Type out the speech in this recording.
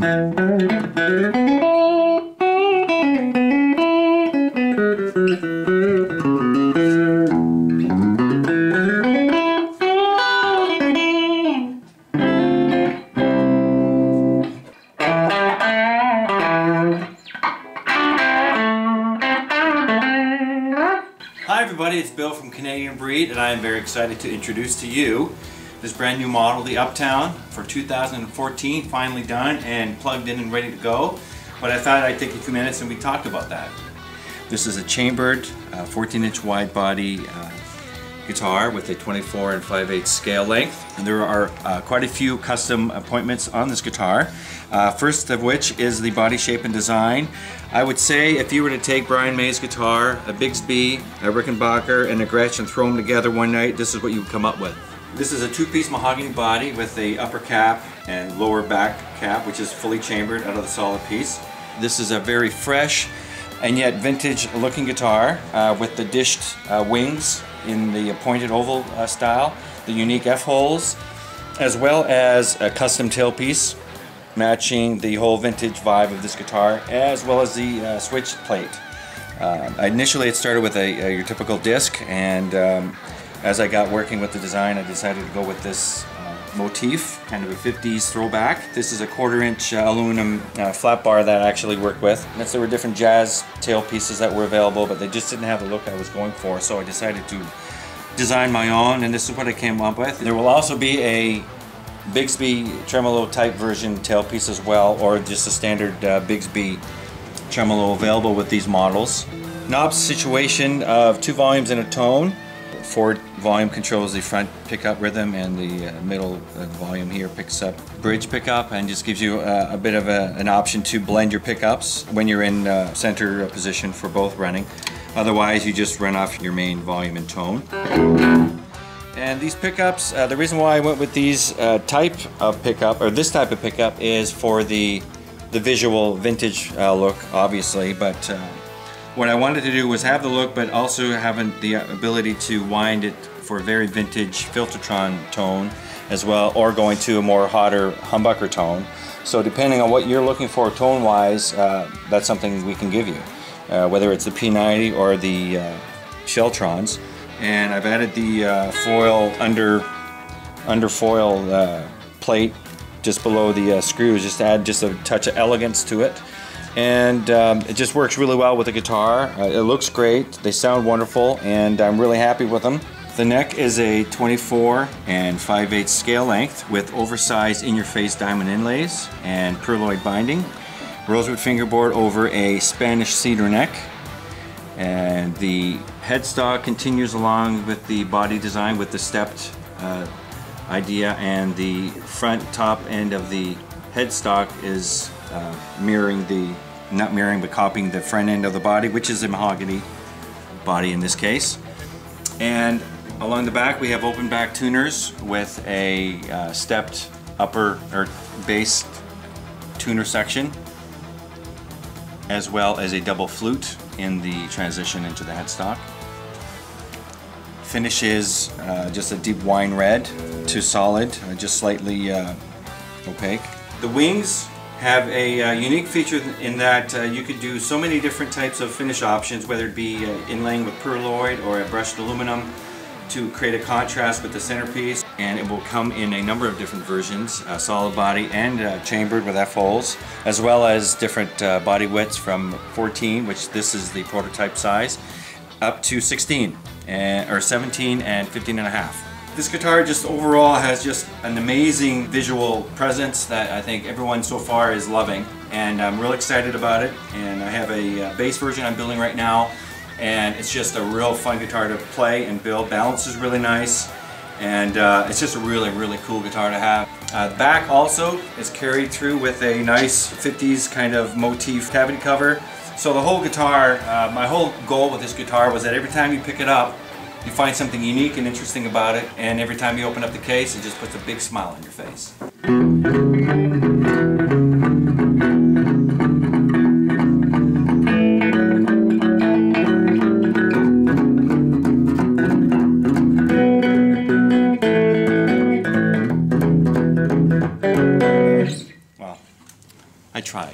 Hi everybody, it's Bill from Canadian Breed, and I am very excited to introduce to you this brand new model, the Uptown for 2014, finally done and plugged in and ready to go. But I thought I'd take a few minutes and we talk about that. This is a chambered 14-inch wide body guitar with a 24 and 5/8 scale length. And there are quite a few custom appointments on this guitar. First of which is the body shape and design. I would say if you were to take Brian May's guitar, a Bigsby, a Rickenbacker, and a Gretsch and throw them together one night, this is what you would come up with. This is a two-piece mahogany body with a upper cap and lower back cap, which is fully chambered out of the solid piece. This is a very fresh and yet vintage looking guitar with the dished wings in the pointed oval style, the unique F-holes, as well as a custom tailpiece matching the whole vintage vibe of this guitar, as well as the switch plate. Initially it started with your typical disc, and as I got working with the design I decided to go with this motif, kind of a 50s throwback. This is a 1/4-inch aluminum flat bar that I actually worked with. And there were different jazz tail pieces that were available, but they just didn't have the look I was going for, so I decided to design my own, and this is what I came up with. There will also be a Bigsby tremolo type version tailpiece as well, or just a standard Bigsby tremolo available with these models. Knob situation of 2 volumes and a tone. 4 volume controls the front pickup rhythm, and the middle volume here picks up bridge pickup, and just gives you a bit of an option to blend your pickups when you're in center position for both running. Otherwise you just run off your main volume and tone. And these pickups, the reason why I went with these type of pickup, or this type of pickup, is for the visual vintage look, obviously, but what I wanted to do was have the look, but also having the ability to wind it for a very vintage Filtertron tone as well, or going to a more hotter humbucker tone. So depending on what you're looking for tone-wise, that's something we can give you, whether it's the P90 or the Shelltrons. And I've added the foil under foil plate just below the screws, just to add just a touch of elegance to it. And it just works really well with the guitar. It looks great, they sound wonderful, and I'm really happy with them. The neck is a 24 and 5/8 scale length with oversized in-your-face diamond inlays and perloid binding. Rosewood fingerboard over a Spanish cedar neck. And the headstock continues along with the body design with the stepped idea, and the front top end of the headstock is not mirroring, but copying the front end of the body, which is a mahogany body in this case. And along the back we have open back tuners with a stepped upper or bass tuner section, as well as a double flute in the transition into the headstock. Finish is just a deep wine red to solid, just slightly opaque. The wings have a unique feature in that you could do so many different types of finish options, whether it be inlaying with perloid or a brushed aluminum to create a contrast with the centerpiece, and it will come in a number of different versions, solid body and chambered with F-holes, as well as different body widths from 14, which this is the prototype size, up to 16 or 17 and 15.5. This guitar just overall has just an amazing visual presence that I think everyone so far is loving, and I'm real excited about it. And I have a bass version I'm building right now, and it's just a real fun guitar to play and build. Balance is really nice, and it's just a really cool guitar to have. The back also is carried through with a nice 50s kind of motif cavity cover. So the whole guitar, my whole goal with this guitar was that every time you pick it up, you find something unique and interesting about it, and every time you open up the case, it just puts a big smile on your face. Well, tried.